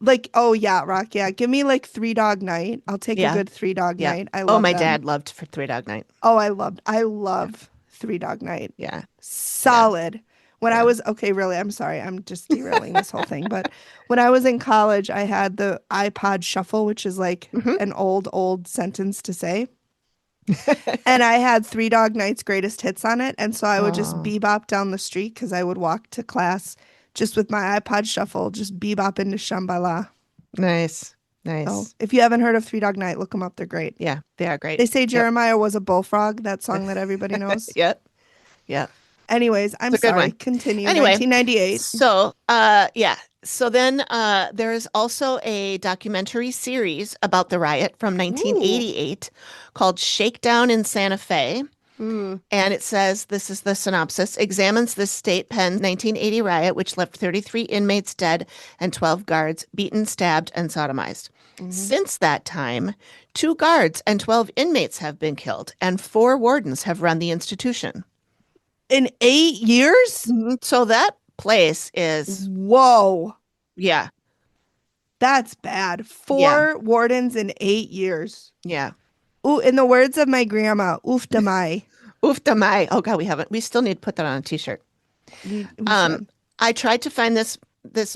rock. Yacht rock. Yeah. Give me like Three Dog Night. I'll take a Yeah. good Three Dog Yeah. Night. I Oh, love my them. dad loved for Three Dog Night. Oh, I love Three Dog Night. Yeah. Solid. When I Yeah. was, okay, really, I'm sorry. I'm just derailing this whole thing. But when I was in college, I had the iPod Shuffle, which is like Mhm. an old sentence to say. And I had Three Dog Night's greatest hits on it. And so I would just Oh. bebop down the street because I would walk to class just with my iPod Shuffle, just bebop into Shambhala. Nice. Nice. So if you haven't heard of Three Dog Night, look them up. They're great. Yeah, they are great. They say Yep. Jeremiah was a bullfrog, that song that everybody knows. Yep. Yep. Anyways, I'm It's a good sorry. one. Continue. Anyway, 1998. So, yeah. So then there is also a documentary series about the riot from 1988 called Shakedown in Santa Fe. Mm. And it says, this is the synopsis, examines the state pen's 1980 riot, which left 33 inmates dead and 12 guards beaten, stabbed, and sodomized. Since that time, 2 guards and 12 inmates have been killed, and 4 wardens have run the institution. In 8 years? So that place is, Whoa. yeah, That's bad. 4 wardens in 8 years. yeah. Ooh, in the words of my grandma, oof da mai. Oof da my. Oh God, we still need to put that on a t-shirt. We should. I tried to find this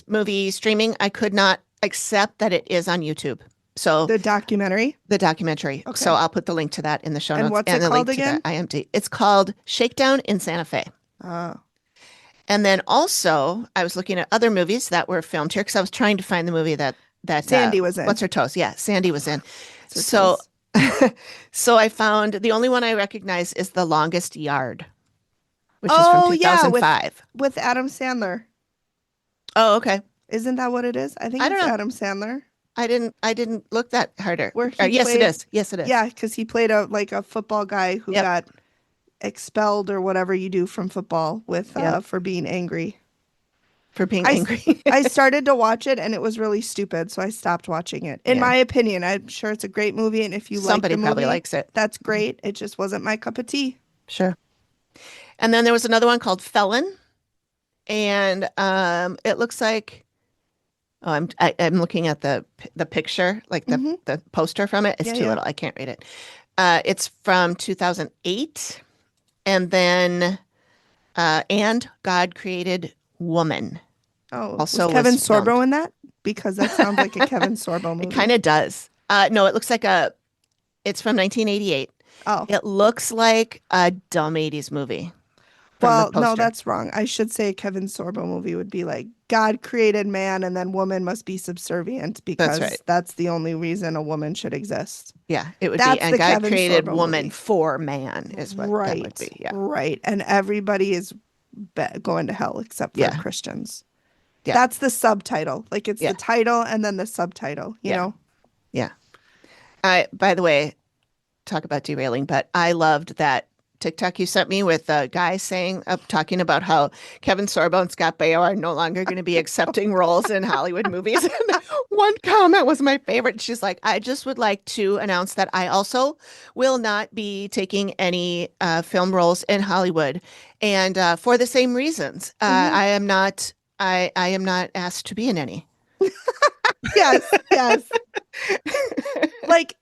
movie streaming. I could not accept that it is on YouTube. So The documentary. the documentary. Okay. So I'll put the link to that in the show And notes what's it the called link again? to the IMDb. It's called Shakedown in Santa Fe. Oh. And then also I was looking at other movies that were filmed here because I was trying to find the movie that Sandy was in. What's Her Toes? Yeah, Sandy was in. Her So Toes. so I found the only one I recognize is The Longest Yard, which is Oh, from yeah, 2005. with Adam Sandler. Oh, okay. Isn't that what it is? I think I it's don't know. Adam Sandler. I didn't look that harder. Where he Yes, it played- is. Yes, it is. Yeah, because he played a football guy who Yep. got expelled or whatever you do from football with Yep. for being angry. For being I- angry. I started to watch it and it was really stupid, so I stopped watching it. In Yeah. my opinion, I'm sure it's a great movie, and if you Somebody like the probably movie, likes it. that's great. It just wasn't my cup of tea. Sure. And then there was another one called Felon, and it looks like I'm looking at the picture, like the poster from it. It's Yeah, too yeah. little. I can't read it. It's from 2008, and then and God Created Woman. Oh, Also was Kevin was filmed. Sorbo in that? Because that sounds like a Kevin Sorbo movie. It kind of does. No, it looks like it's from 1988. Oh, It looks like a dumb 80s movie. from the well, no, poster. that's wrong. I should say a Kevin Sorbo movie would be like God created man, and then woman must be subservient because right. that's the only reason a woman should exist. Yeah, it would That's be. And the God Kevin created Sorbo woman movie. for man is what that Right, would be. Yeah. right, and everybody is going to hell except for Yeah. Christians. Yeah. That's the subtitle. Like it's Yeah. the title and then the subtitle. You Yeah. know. Yeah. By the way, talk about derailing, but I loved that TikTok you sent me with a guy saying, talking about how Kevin Sorbo and Scott Baio are no longer going to be accepting roles in Hollywood movies. And one comment was my favorite. She's like, I just would like to announce that I also will not be taking any film roles in Hollywood. And for the same reasons, I am not asked to be in any. Yes, yes. Like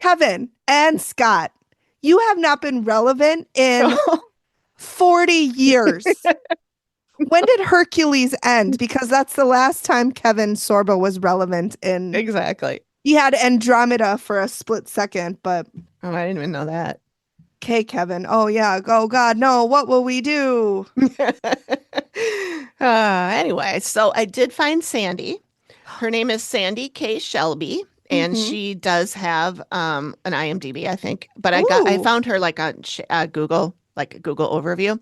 Kevin and Scott, you have not been relevant in 40 years. When did Hercules end? Because that's the last time Kevin Sorbo was relevant in. Exactly. He had Andromeda for a split second, but Oh, I didn't even know that. okay, Kevin. Oh yeah. Oh God, no. What will we do? Anyway, so I did find Sandy. Her name is Sandy K. Shelby, and Mhm. she does have an IMDb, I think. But I Ooh. found her like on Google, like a Google overview.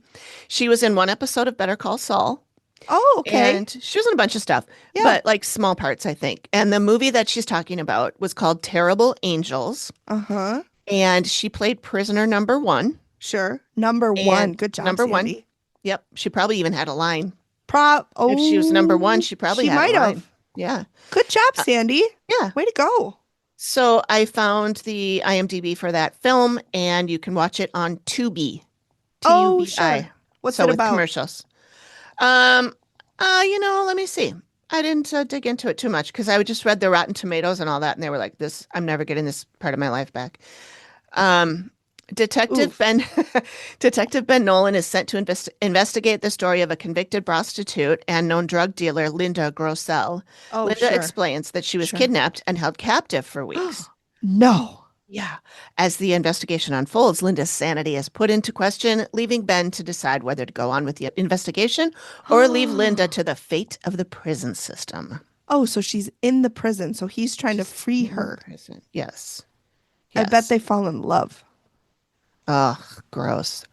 She was in one episode of Better Call Saul, Oh, okay. and she was in a bunch of stuff, Yeah. but like small parts, I think. And the movie that she's talking about was called Terrible Angels, Uh-huh. and she played prisoner number 1. Sure. Number And one. Good job, number one. Sandy. Yep, she probably even had a line. Oh, If she was number 1, she probably had might a line. have. Yeah. Good job, Sandy. Yeah. Way to go. So I found the IMDb for that film, and you can watch it on Tubi. Oh, Tubi. sure. What's so it with about? commercials. Let me see. I didn't dig into it too much because I just read the Rotten Tomatoes and all that, and they were like, "This, I'm never getting this part of my life back." Um, Detective Oof. Ben Detective Ben Nolan is sent to investigate the story of a convicted prostitute and known drug dealer, Linda Grossell. Oh, Linda sure. explains that she was Sure. kidnapped and held captive for weeks. No. Yeah. As the investigation unfolds, Linda's sanity is put into question, leaving Ben to decide whether to go on with the investigation or leave Linda to the fate of the prison system. Oh, so she's in the prison. So he's trying to free In her. prison. Yes. I bet Yes. they fall in love. Ugh, gross.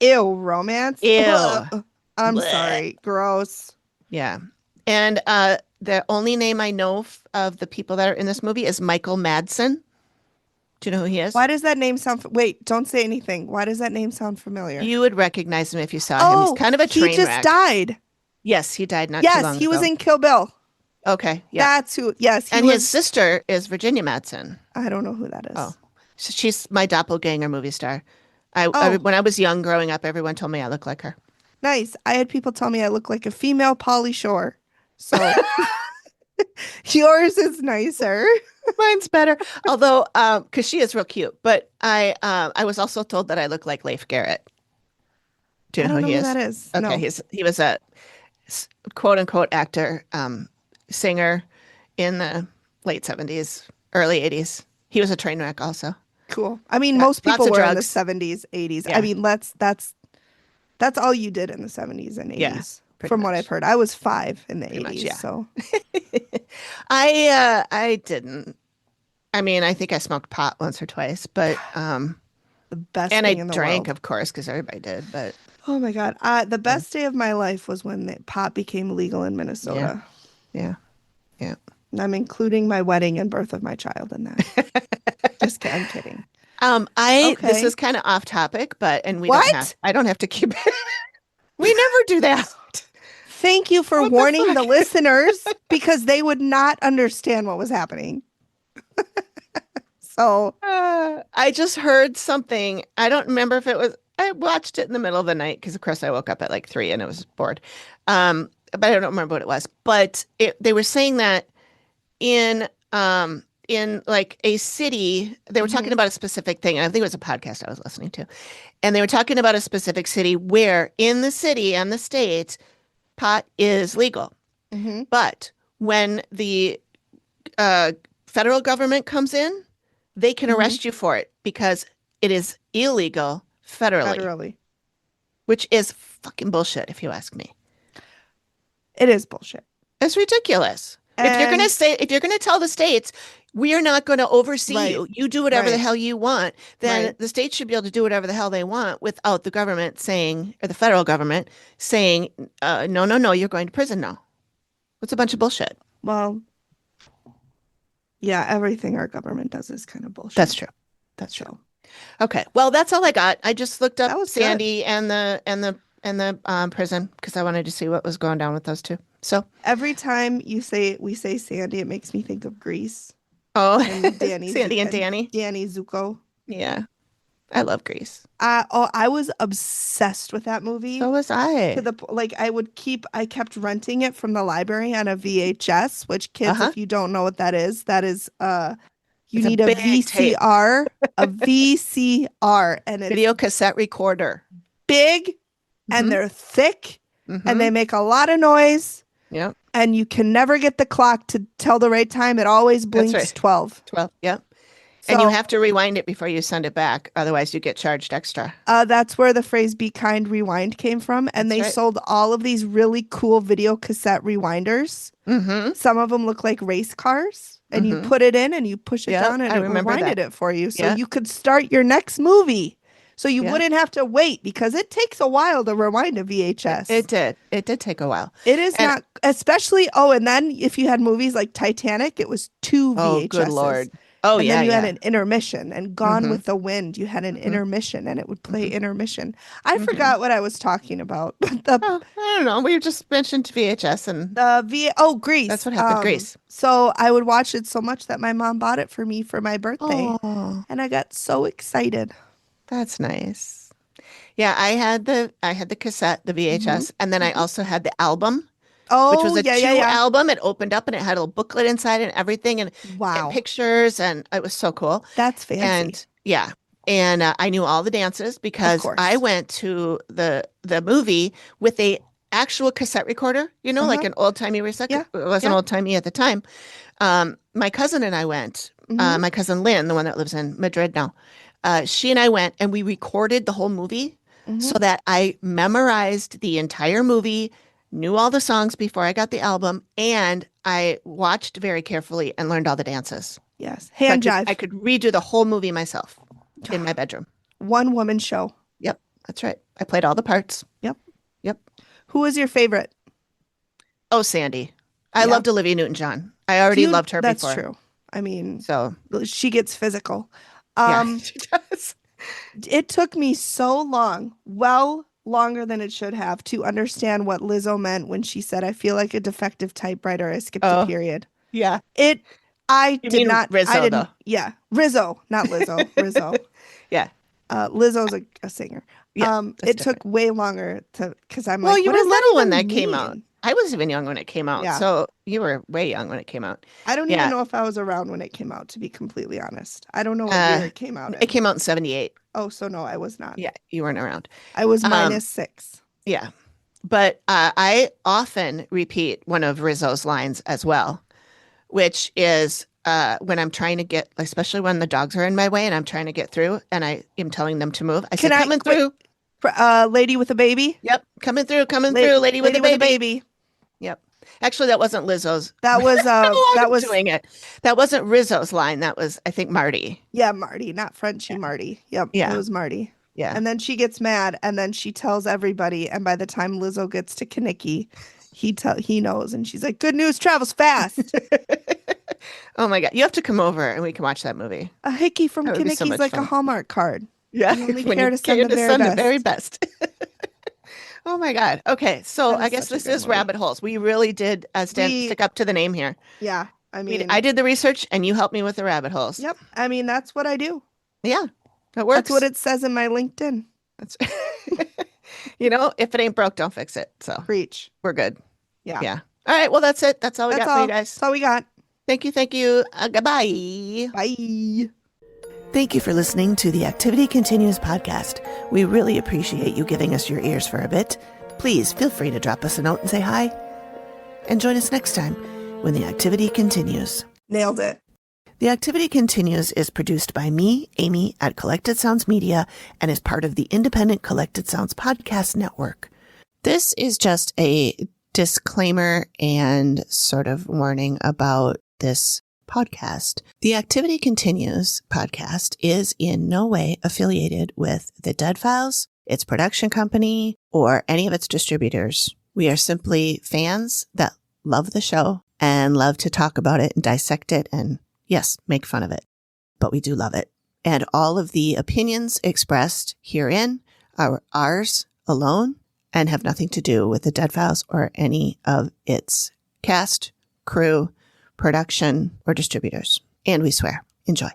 Ew, romance. Ew. Ugh. I'm Blech. sorry. Gross. Yeah. And the only name I know of the people that are in this movie is Michael Madsen. Do you know who he is? Why does that name sound? Wait, don't say anything. Why does that name sound familiar? You would recognize him if you saw him. He's Oh, kind of a he train just wreck. died. Yes, he died not too Yes, long he was ago. in Kill Bill. Okay, yeah. That's who. Yes, he And was. his sister is Virginia Madsen. I don't know who that is. Oh, so she's my doppelganger movie star. Oh. When I was young, growing up, everyone told me I look like her. Nice. I had people tell me I look like a female Pauly Shore. So yours is nicer. Mine's better, although because she is real cute. But I was also told that I look like Leif Garrett. Do you I know don't who know he who is? that is. Okay, No. he was a quote unquote actor, singer in the late 70s, early 80s. He was a train wreck also. Cool. I mean, Yeah, most lots people of were in the drugs. 70s, 80s. Yeah. I mean, that's all you did in the 70s and 80s. Yeah, pretty From what much. I've heard. I was 5 in the Pretty 80s, much, yeah. so I didn't. I mean, I think I smoked pot once or twice, but the best and I thing in the drank, world. of course, because everybody did. But Oh my God. The best day of my life was when the pot became legal in Minnesota. yeah. And I'm including my wedding and birth of my child in that. Just kidding. I'm kidding. This Okay. is kind of off topic, but we don't have. What? I don't have to keep it. We never do that. Thank you for What the warning the fuck? listeners because they would not understand what was happening. So, I just heard something. I don't remember if it was. I watched it in the middle of the night because, of course, I woke up at like 3 and I was bored. But I don't remember what it was. But they were saying that in like a city, they were talking about a specific thing. And I think it was a podcast I was listening to, and they were talking about a specific city where in the city and the state, pot is legal. mhm. But when the federal government comes in, they can arrest you for it because it is illegal federally, Federally. which is fucking bullshit, if you ask me. It is bullshit. It's ridiculous. If you're gonna tell the states, we are not going to oversee Right. you. You do whatever the Right. hell you want. Then Right. the states should be able to do whatever the hell they want without the government saying, or the federal government saying, no, no, no, you're going to prison now. It's a bunch of bullshit. Well, yeah, everything our government does is kind of bullshit. That's true. That's true. So, Okay. Well, that's all I got. I just looked up That was good. Sandy and the prison because I wanted to see what was going down with those two. So, every time we say Sandy, it makes me think of Grease and Danny Sandy and Danny. Danny Zuko. Yeah. I love Grease. I was obsessed with that movie. So was I. To the like I kept renting it from the library on a VHS, which kids, if you don't know what that is you It's a need a big tape. VCR, a VCR, and it's Video cassette recorder. big and Mhm. they're thick Mhm. and they make a lot of noise Yep. and you can never get the clock to tell the right time. It always blinks right. 12. 12. Yep. So And you have to rewind it before you send it back. Otherwise, you get charged extra. that's where the phrase "Be Kind, Rewind" came from, and That's they right. sold all of these really cool video cassette rewinders. Mm-hmm. Some of them look like race cars, and you Mhm. put it in and you push it Yep, down, and I it remember rewinded that. it for you, so Yeah. you could start your next movie. So you Yeah. wouldn't have to wait because it takes a while to rewind a VHS. It did. It did take a while. It is And- not, especially. Oh, and then if you had movies like Titanic, it was 2 Oh, VHSs. good Lord. Oh, And yeah, then you yeah. had an intermission, and Gone Mhm. with the Wind, you had an Mhm. intermission, and it would play Mhm. intermission. I Mhm. forgot what I was talking about. But Oh, I don't know. We just mentioned VHS and Grease. that's what happened. Grease. So I would watch it so much that my mom bought it for me for my birthday, Oh, and I got so excited. that's nice. Yeah, I had the cassette, the VHS, and then I also had the album, which was Oh, a yeah, two yeah, yeah. album. It opened up and it had a booklet inside and everything and Wow. pictures, and it was so cool. That's fancy. And yeah, and I knew all the dances Of because course. I went to the movie with a actual cassette recorder, like Uh-huh. an old-timey record. Yeah, It wasn't yeah. old-timey at the time. My cousin and I went, Mhm. my cousin Lynn, the one that lives in Madrid now. She and I went and we recorded the whole movie so Mhm. that I memorized the entire movie, knew all the songs before I got the album, and I watched very carefully and learned all the dances. Yes. So Hand jive. I could redo the whole movie myself in my bedroom. One woman show. Yep, that's right. I played all the parts. Yep. Yep. Who was your favorite? Oh, Sandy. I Yeah. loved Olivia Newton-John. I already loved her That's before. true. I mean, So, she gets physical. yeah, she does. It took me so long, well, longer than it should have, to understand what Lizzo meant when she said, "I feel like a defective typewriter. I skipped a Oh. period." Yeah. I You did mean not. Rizzo, I didn't. though. Yeah, Rizzo, not Lizzo. Rizzo. Yeah. Lizzo's a singer. Yeah, that's It took way longer because I'm Well, like, you what were does that little when even that came out. mean? I was even young when it came out. Yeah. So you were way young when it came out. I don't Yeah. even know if I was around when it came out, to be completely honest. I don't know what year it came out in. It came out in 78. Oh, so no, I was not. Yeah, you weren't around. I was Um, -6. Yeah. But I often repeat one of Rizzo's lines as well, which is when I'm trying to get, especially when the dogs are in my way and I'm trying to get through and I am telling them to move. I say, Can I- coming wait. through. Lady with a baby. Yep. Coming through, lady with a baby. Yep. Actually, that wasn't Lizzo's. That was That was doing it. That wasn't Rizzo's line. That was, I think, Marty. yeah, Marty, not Frenchie Marty. Yep, Yeah. it was Marty. Yeah. And then she gets mad, and then she tells everybody. And by the time Lizzo gets to Kaniki, he knows, and she's like, "Good news travels fast." Oh my God. You have to come over and we can watch that movie. A hickey from That would be so Kaniki's much like a fun. Hallmark card. Yeah. You only When care you to send care the to very send best. the very best. Oh my God. Okay. So That I is guess such a this good is movie. rabbit holes. We really did stick up to the name here. Yeah, I mean, I did the research and you helped me with the rabbit holes. Yep. I mean, that's what I do. Yeah. It works. That's what it says in my LinkedIn. That's if it ain't broke, don't fix it. So Preach. we're good. Yeah. Yeah. All right. Well, that's it. That's all we That's got for all. you guys. That's all we got. Thank you. Thank you. Goodbye. Bye. Thank you for listening to the Activity Continues podcast. We really appreciate you giving us your ears for a bit. Please feel free to drop us a note and say hi. And join us next time when the activity continues. Nailed it. The Activity Continues is produced by me, Amy, at Collected Sounds Media, and is part of the independent Collected Sounds podcast network. This is just a disclaimer and sort of warning about this podcast. The Activity Continues podcast is in no way affiliated with the Dead Files, its production company, or any of its distributors. We are simply fans that love the show and love to talk about it and dissect it and, yes, make fun of it. But we do love it. And all of the opinions expressed herein are ours alone and have nothing to do with the Dead Files or any of its cast, crew, production, or distributors. And we swear. Enjoy.